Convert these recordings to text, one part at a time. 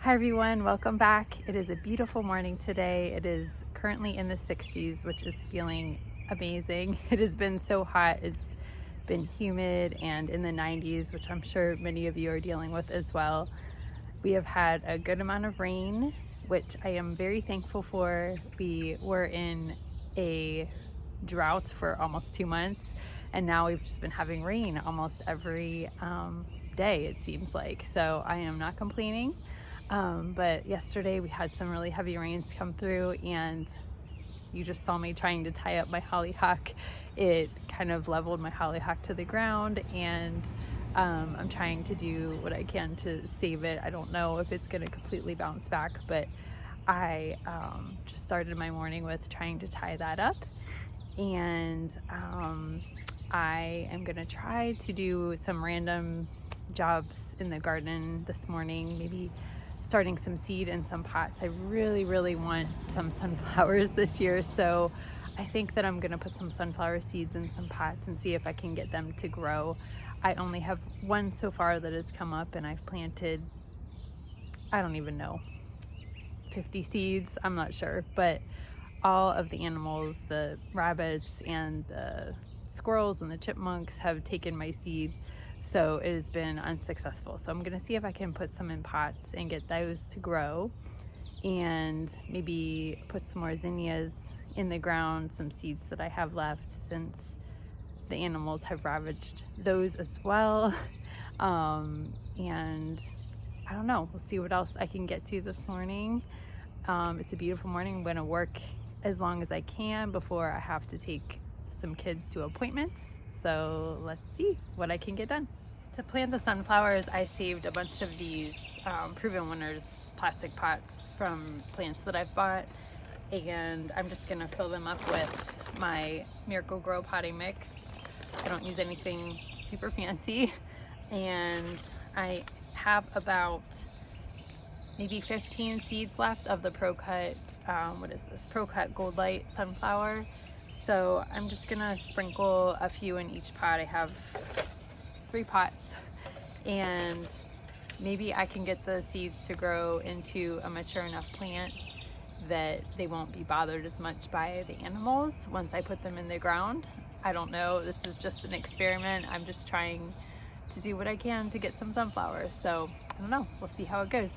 Hi everyone, welcome back. It is a beautiful morning today. It is currently in the 60s, which is feeling amazing. It has been so hot. It's been humid and in the 90s, which I'm sure many of you are dealing with as well. We have had a good amount of rain, which I am very thankful for. We were in a drought for almost 2 months, and now we've just been having rain almost every day, it seems like. So I am not complaining. But yesterday we had some really heavy rains come through, and you just saw me trying to tie up my hollyhock. It kind of leveled my hollyhock to the ground, and I'm trying to do what I can to save it. I don't know if it's going to completely bounce back, but I just started my morning with trying to tie that up, and I am going to try to do some random jobs in the garden this morning, maybe starting some seed in some pots. I really want some sunflowers this year, so I think that I'm gonna put some sunflower seeds in some pots and see if I can get them to grow. I only have one so far that has come up, and I've planted, I don't even know, 50 seeds, I'm not sure, but all of the animals, the rabbits and the squirrels and the chipmunks, have taken my seed. So it has been unsuccessful. So I'm gonna see if I can put some in pots and get those to grow, and maybe put some more zinnias in the ground, some seeds that I have left since the animals have ravaged those as well. And I don't know, we'll see what else I can get to this morning. It's a beautiful morning. I'm gonna work as long as I can before I have to take some kids to appointments. So let's see what I can get done. To plant the sunflowers, I saved a bunch of these Proven Winners plastic pots from plants that I've bought, and I'm just gonna fill them up with my Miracle-Gro potting mix. I don't use anything super fancy, and I have about maybe 15 seeds left of the Pro-Cut, what is this, Pro-Cut Gold Light sunflower. So I'm just gonna sprinkle a few in each pot. I have 3 pots, and maybe I can get the seeds to grow into a mature enough plant that they won't be bothered as much by the animals once I put them in the ground. I don't know, this is just an experiment. I'm just trying to do what I can to get some sunflowers. So I don't know, we'll see how it goes.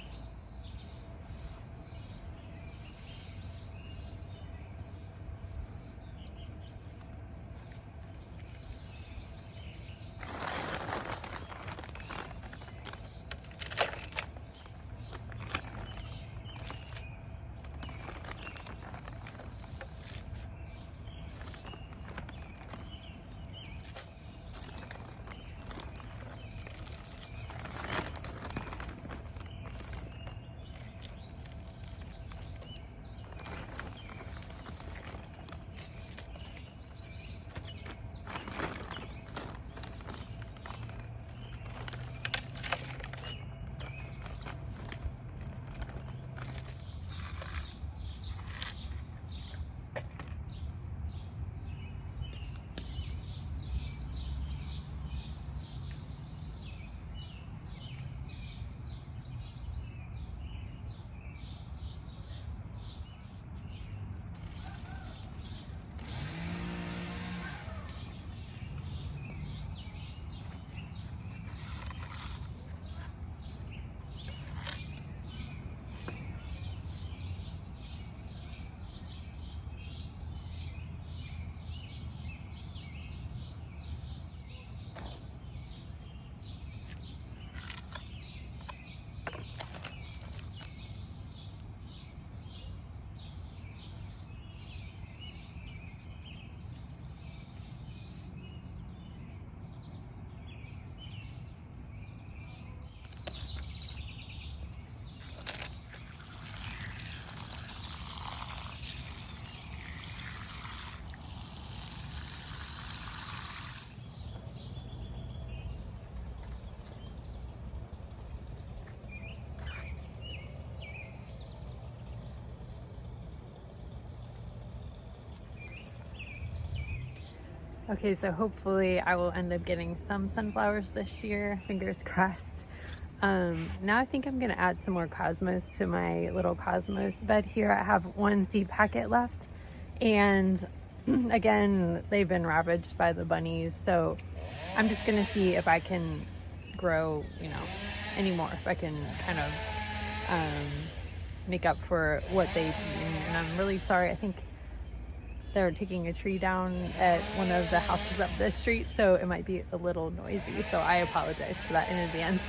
Okay, so hopefully I will end up getting some sunflowers this year, fingers crossed. Now I think I'm gonna add some more cosmos to my little cosmos bed here. I have one seed packet left, and again, they've been ravaged by the bunnies, so I'm just gonna see if I can grow, any more, if I can kind of make up for what they've eaten. And I'm really sorry. I think they're taking a tree down at one of the houses up the street, so it might be a little noisy, so I apologize for that in advance.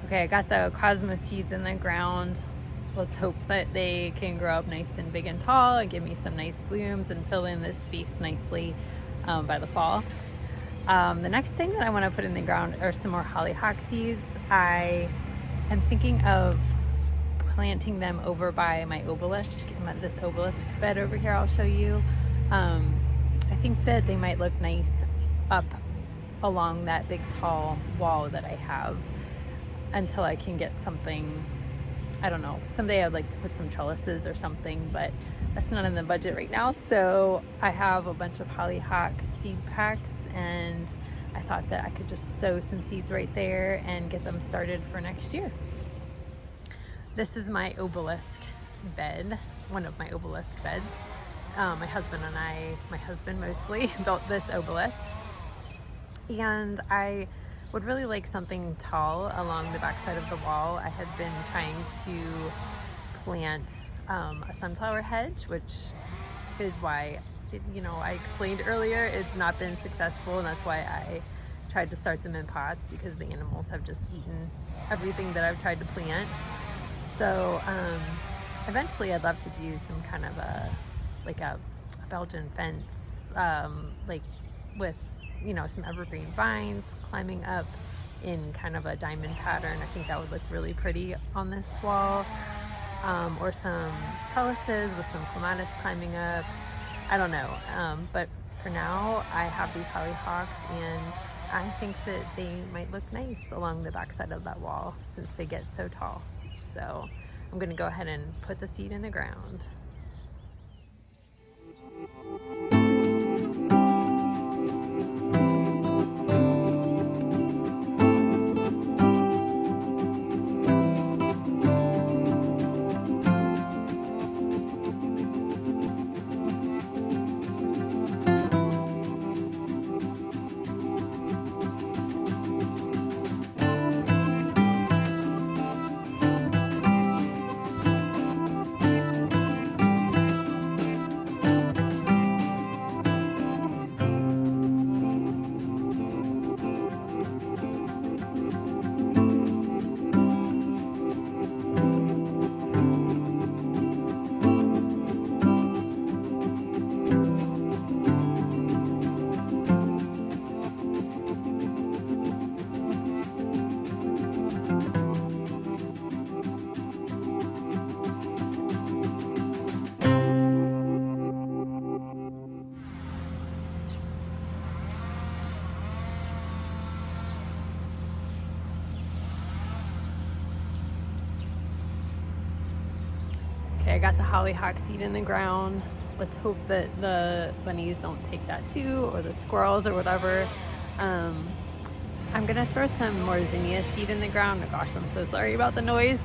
Okay, I got the cosmos seeds in the ground. Let's hope that they can grow up nice and big and tall and give me some nice blooms and fill in this space nicely by the fall. The next thing that I want to put in the ground are some more hollyhock seeds. I am thinking of planting them over by my obelisk, this obelisk bed over here I'll show you. I think that they might look nice up along that big tall wall that I have, until I can get something, I don't know, someday I'd like to put some trellises or something, but that's not in the budget right now. So I have a bunch of hollyhock seed packs, and I thought that I could just sow some seeds right there and get them started for next year. This is my obelisk bed, one of my obelisk beds. My husband and I, my husband mostly, built this obelisk, and I would really like something tall along the backside of the wall. I had been trying to plant a sunflower hedge, which is why, I explained earlier, it's not been successful, and that's why I tried to start them in pots, because the animals have just eaten everything that I've tried to plant. So eventually I'd love to do some kind of a Belgian fence, with some evergreen vines climbing up in kind of a diamond pattern. I think that would look really pretty on this wall, or some trellises with some clematis climbing up. I don't know, but for now I have these hollyhocks, and I think that they might look nice along the backside of that wall since they get so tall. So I'm going to go ahead and put the seed in the ground. Okay, I got the hollyhock seed in the ground. Let's hope that the bunnies don't take that too, or the squirrels or whatever. I'm gonna throw some more zinnia seed in the ground. Oh gosh, I'm so sorry about the noise.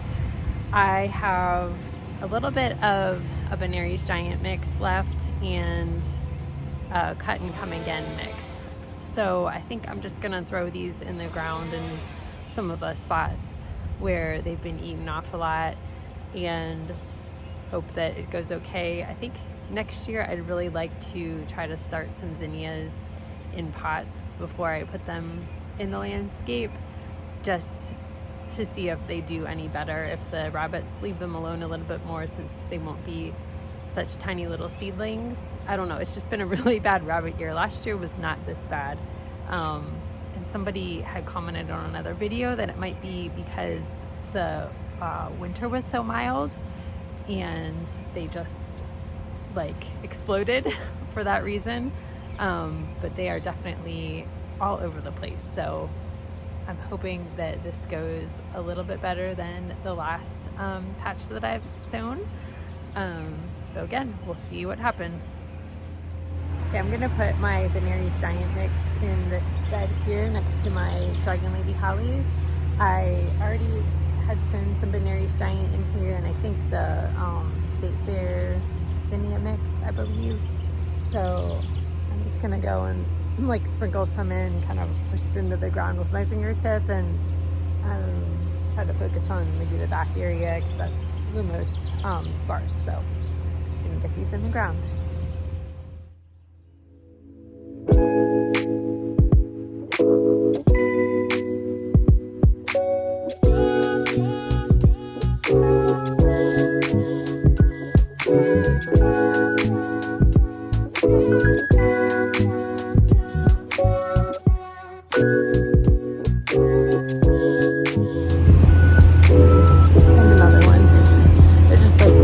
I have a little bit of a Benary's Giant mix left, and a cut and come again mix. So I think I'm just gonna throw these in the ground in some of the spots where they've been eaten off a lot, and hope that it goes okay. I think next year I'd really like to try to start some zinnias in pots before I put them in the landscape, just to see if they do any better, if the rabbits leave them alone a little bit more, since they won't be such tiny little seedlings. I don't know, it's just been a really bad rabbit year. Last year was not this bad. And somebody had commented on another video that it might be because the winter was so mild and they just like exploded for that reason. But they are definitely all over the place. So I'm hoping that this goes a little bit better than the last patch that I've sown. So again, we'll see what happens. Okay, I'm gonna put my Venere's Giant mix in this bed here next to my Dragon Lady Hollies. I already had sown some Venere's Giant in here, and I think the State Fair Zinnia mix, I believe. So I'm just gonna go and like sprinkle some in, kind of push it into the ground with my fingertip, and try to focus on maybe the back area because that's the most sparse. So I'm gonna get these in the ground.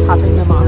Topping them off.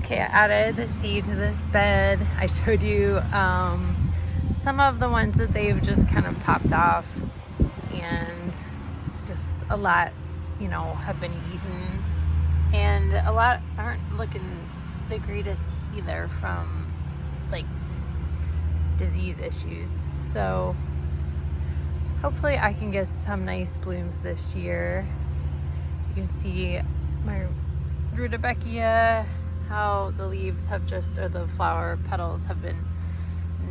Okay, I added the seed to this bed. I showed you some of the ones that they've just kind of topped off, and just a lot, you know, have been eaten, and a lot aren't looking the greatest either from like disease issues. So hopefully I can get some nice blooms this year. You can see my rudbeckia, how the leaves have just, or the flower petals have been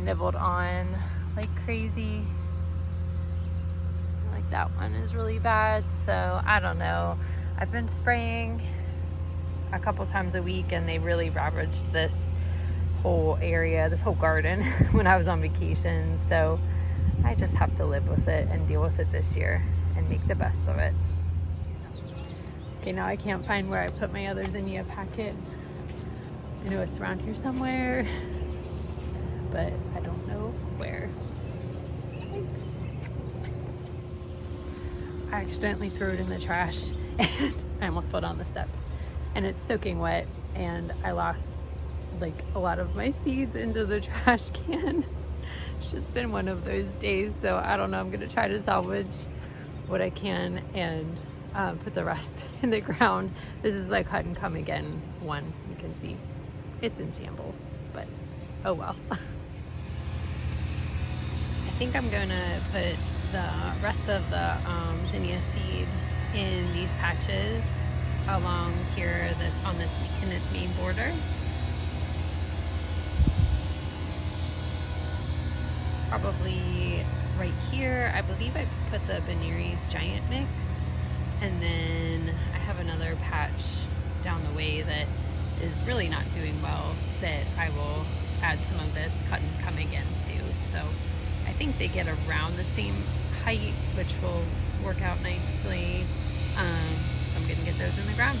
nibbled on like crazy. Like that one is really bad. So I don't know. I've been spraying a couple times a week, and they really ravaged this whole area, this whole garden when I was on vacation. So I just have to live with it and deal with it this year and make the best of it. Okay, now I can't find where I put my other zinnia packet. I know it's around here somewhere, but I don't know where. Thanks. I accidentally threw it in the trash and I almost fell down the steps, and it's soaking wet, and I lost like a lot of my seeds into the trash can. It's just been one of those days, so I don't know. I'm gonna try to salvage what I can and put the rest in the ground. This is like cut and come again one, you can see. It's in shambles, but oh well. I think I'm gonna put the rest of the zinnia seed in these patches along here in this main border. Probably right here. I believe I put the Venere's Giant mix, and then I have another patch down the way that is really not doing well that I will add some of this cut and come again too. So I think they get around the same height, which will work out nicely. So I'm gonna get those in the ground.